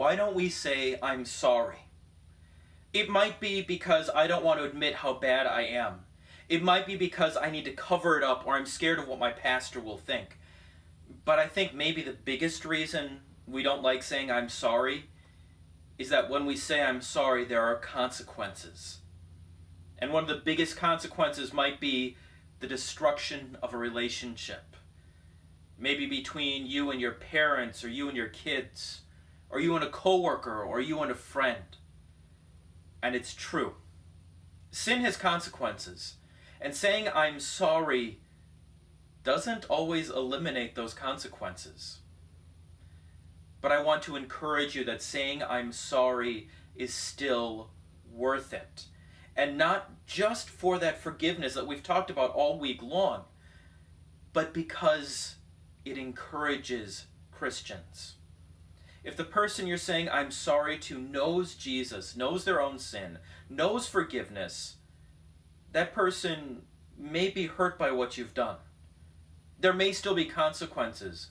why don't we say, I'm sorry? It might be because I don't want to admit how bad I am. It might be because I need to cover it up or I'm scared of what my pastor will think. But I think maybe the biggest reason we don't like saying I'm sorry is that when we say I'm sorry, there are consequences. And one of the biggest consequences might be the destruction of a relationship. Maybe between you and your parents, or you and your kids, or you and a coworker, or you and a friend. And it's true. Sin has consequences. And saying I'm sorry doesn't always eliminate those consequences. But I want to encourage you that saying I'm sorry is still worth it. And not just for that forgiveness that we've talked about all week long, but because it encourages Christians. If the person you're saying I'm sorry to knows Jesus, knows their own sin, knows forgiveness, that person may be hurt by what you've done. There may still be consequences,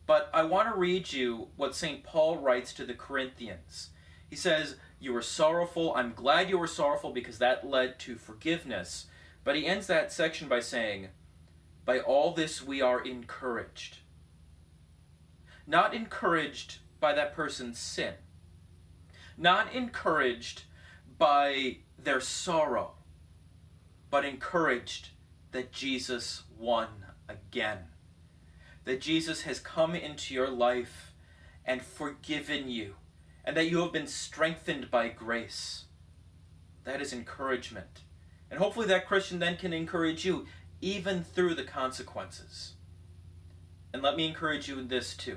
but I want to read you what St. Paul writes to the Corinthians. He says, you were sorrowful. I'm glad you were sorrowful because that led to forgiveness. But he ends that section by saying, by all this we are encouraged. Not encouraged by that person's sin. Not encouraged by their sorrow, but encouraged that Jesus won again. That Jesus has come into your life and forgiven you, and that you have been strengthened by grace. That is encouragement. And hopefully that Christian then can encourage you even through the consequences. And let me encourage you in this too.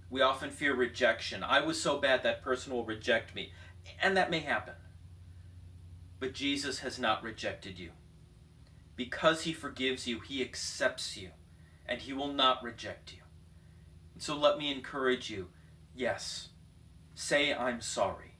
We often fear rejection. I was so bad that person will reject me. And that may happen. But Jesus has not rejected you. Because he forgives you, he accepts you. And he will not reject you. And so let me encourage you. Yes, say I'm sorry.